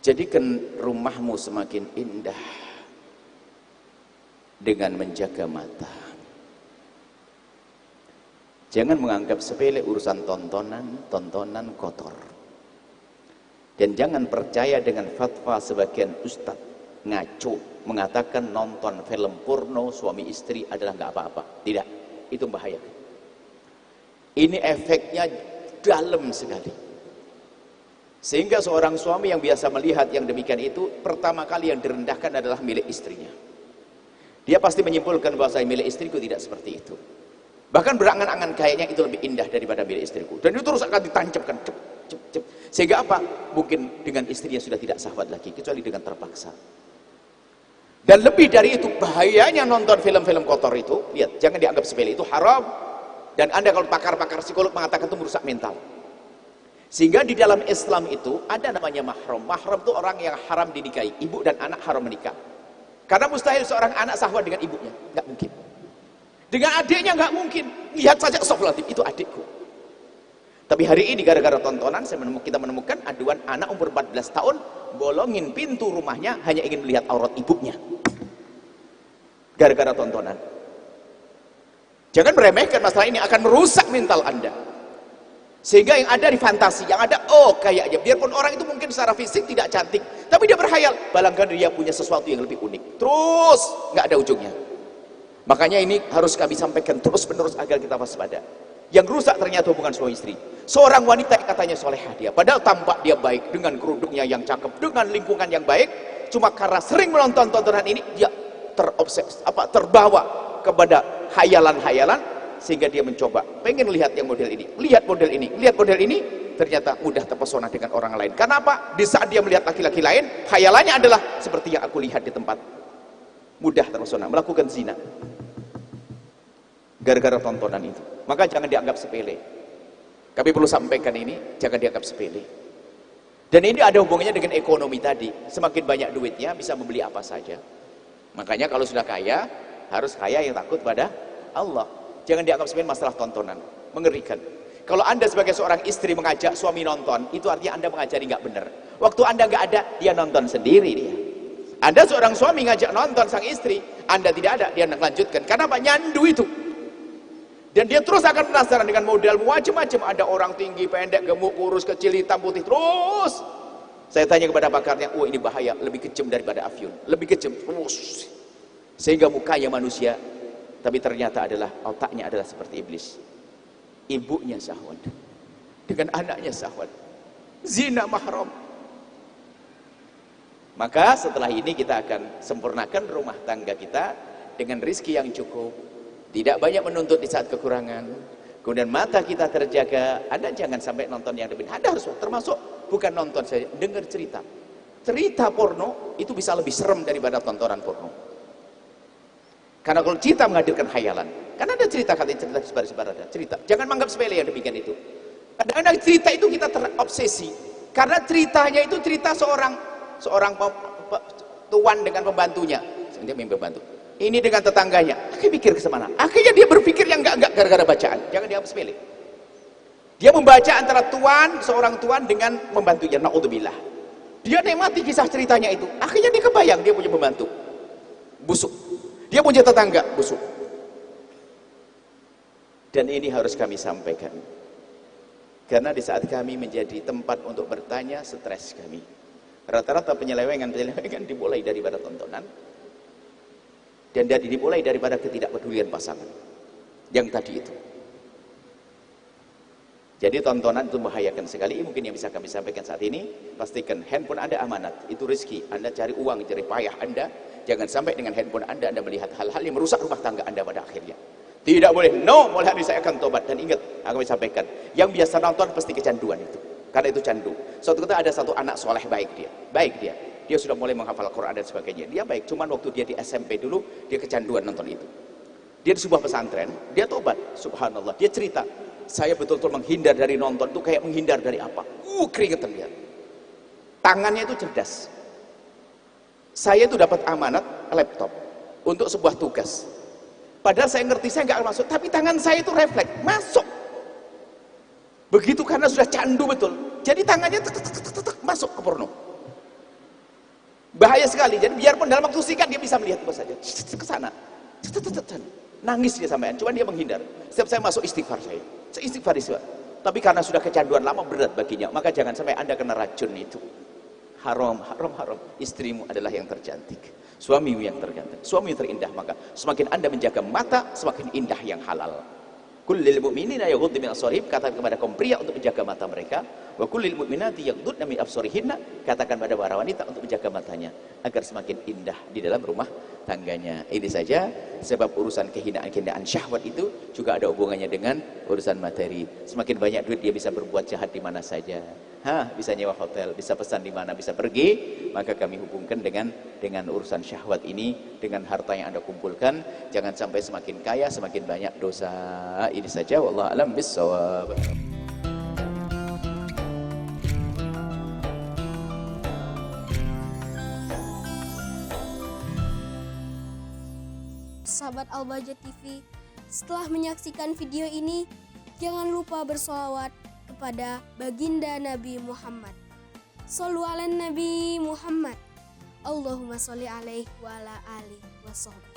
Jadikan rumahmu semakin indah dengan menjaga mata. Jangan menganggap sepele urusan tontonan kotor. Dan jangan percaya dengan fatwa sebagian ustadz ngaco mengatakan nonton film porno suami istri adalah nggak apa-apa. Tidak, itu bahaya. Ini efeknya dalam sekali. Sehingga seorang suami yang biasa melihat yang demikian itu, pertama kali yang direndahkan adalah milik istrinya. Dia pasti menyimpulkan bahwa saya milik istriku tidak seperti itu. Bahkan berangan-angan kayaknya itu lebih indah daripada milik istriku. Dan itu terus akan ditancapkan. Sehingga apa? Mungkin dengan istrinya sudah tidak sahabat lagi, kecuali dengan terpaksa. Dan lebih dari itu, bahayanya nonton film-film kotor itu, lihat, jangan dianggap sepele, itu haram. Dan Anda kalau pakar-pakar psikolog mengatakan itu merusak mental. Sehingga di dalam Islam itu ada namanya mahram. Mahram itu orang yang haram dinikahi. Ibu dan anak haram menikah. Karena mustahil seorang anak sahwat dengan ibunya, nggak mungkin. Dengan adiknya nggak mungkin. Lihat saja, astagfirullahaladzim, itu adikku. Tapi hari ini gara-gara tontonan kita menemukan aduan anak umur 14 tahun bolongin pintu rumahnya hanya ingin melihat aurat ibunya. Gara-gara tontonan. Jangan meremehkan masalah ini, akan merusak mental Anda. Sehingga yang ada di fantasi, yang ada kayaknya, biarpun orang itu mungkin secara fisik tidak cantik, tapi dia berkhayal, barangkali dia punya sesuatu yang lebih unik. Terus nggak ada ujungnya. Makanya ini harus kami sampaikan terus-menerus agar kita waspada. Yang rusak ternyata hubungan suami istri. Seorang wanita yang katanya solehah dia, padahal tampak dia baik dengan kerudungnya yang cakep, dengan lingkungan yang baik, cuma karena sering menonton tontonan ini dia terbawa kepada hayalan-hayalan. Sehingga dia mencoba, pengen lihat yang model ini, lihat model ini, ternyata mudah terpesona dengan orang lain. Karena apa? Di saat dia melihat laki-laki lain, khayalannya adalah seperti yang aku lihat di tempat. Mudah terpesona, melakukan zina. Gara-gara tontonan itu. Maka jangan dianggap sepele. Kami perlu sampaikan ini, jangan dianggap sepele. Dan ini ada hubungannya dengan ekonomi tadi. Semakin banyak duitnya, bisa membeli apa saja. Makanya kalau sudah kaya, harus kaya yang takut pada Allah. Jangan dianggap sebagai masalah tontonan, mengerikan. Kalau Anda sebagai seorang istri mengajak suami nonton, itu artinya Anda mengajari nggak benar. Waktu Anda nggak ada, dia nonton sendiri dia. Anda seorang suami ngajak nonton sang istri, Anda tidak ada, dia melanjutkan. Karena apa? Nyandu itu. Dan dia terus akan penasaran dengan model macam-macam. Ada orang tinggi, pendek, gemuk, kurus, kecil, hitam, putih, terus. Saya tanya kepada pakarnya, ini bahaya, lebih kejam daripada afyun, lebih kejam, terus. Sehingga mukanya manusia, tapi ternyata otaknya adalah seperti iblis. Ibunya syahwat dengan anaknya syahwat, zina mahram. Maka setelah ini kita akan sempurnakan rumah tangga kita dengan rizki yang cukup, tidak banyak menuntut di saat kekurangan, kemudian mata kita terjaga. Anda jangan sampai nonton yang lebih. Anda harus termasuk bukan nonton saja, dengar cerita porno itu bisa lebih serem daripada tontonan porno. Karena kalau cerita menghadirkan khayalan, karena ada cerita sebar-sebar ada cerita. Jangan menganggap sepele yang demikian itu. Kadang-kadang cerita itu kita terobsesi, karena ceritanya itu cerita seorang tuan dengan pembantunya. Dia mimpi pembantu. Ini dengan tetangganya. Akhirnya mikir ke mana? Akhirnya dia berpikir yang enggak gara-gara bacaan. Jangan dianggap sepele. Dia membaca antara seorang tuan dengan pembantunya. Naudzubillah. Dia nikmati kisah ceritanya itu. Akhirnya dia kebayang dia punya pembantu busuk. Dia punya tetangga busuk. Dan ini harus kami sampaikan. Karena di saat kami menjadi tempat untuk bertanya, stres kami. Rata-rata penyelewengan dimulai daripada tontonan. Dan dimulai daripada ketidakpedulian pasangan. Yang tadi itu. Jadi tontonan itu membahayakan sekali. Mungkin yang bisa kami sampaikan saat ini, pastikan handphone Anda amanat. Itu rezeki. Anda cari uang, cari payah Anda. Jangan sampai dengan handphone Anda melihat hal-hal yang merusak rumah tangga Anda pada akhirnya. Tidak boleh. No, mulai hari saya akan tobat. Dan ingat, kami sampaikan, yang biasa nonton pasti kecanduan itu. Karena itu candu. Suatu ketika ada satu anak soleh, baik dia. Dia sudah mulai menghafal Quran dan sebagainya. Dia baik, cuman waktu dia di SMP dulu, dia kecanduan nonton itu. Dia di sebuah pesantren, dia tobat. Subhanallah, dia cerita, saya betul-betul menghindar dari nonton itu kayak menghindar dari apa? Keringetan dia. Tangannya itu cerdas. Saya itu dapat amanat laptop untuk sebuah tugas. Padahal saya ngerti saya nggak akan masuk, tapi tangan saya itu refleks masuk. Begitu karena sudah candu betul. Jadi tangannya masuk ke porno. Bahaya sekali. Jadi biarpun dalam waktu singkat dia bisa melihat apa saja. Ke sana. Nangis dia sampean, cuman dia menghindar. Setiap saya masuk istighfar saya istighfar. Tapi karena sudah kecanduan lama berat baginya, maka jangan sampai Anda kena racun itu. Haram. Istrimu adalah yang tercantik, suamimu yang terganteng, suami yang terindah. Maka semakin Anda menjaga mata, semakin indah yang halal. Kullil mu'minina yaghuddu min absarihim, katakan kepada kaum pria untuk menjaga mata mereka. Wa kullil mu'minati yaghuddna min absarihinna, katakan pada para wanita untuk menjaga matanya agar semakin indah di dalam rumah tangganya. Ini saja sebab urusan kehinaan syahwat itu juga ada hubungannya dengan urusan materi. Semakin banyak duit dia bisa berbuat jahat di mana saja. Bisa nyewa hotel, bisa pesan di mana, bisa pergi. Maka kami hubungkan dengan urusan syahwat ini, dengan harta yang Anda kumpulkan. Jangan sampai semakin kaya semakin banyak dosa. Ini saja, wallahu a'lam bissawab. Sahabat Al-Bahjah TV, setelah menyaksikan video ini, jangan lupa bersolawat kepada baginda Nabi Muhammad. Shollu ala Nabi Muhammad. Allahumma sholli alaihi wa ala alihi wa sahbihi.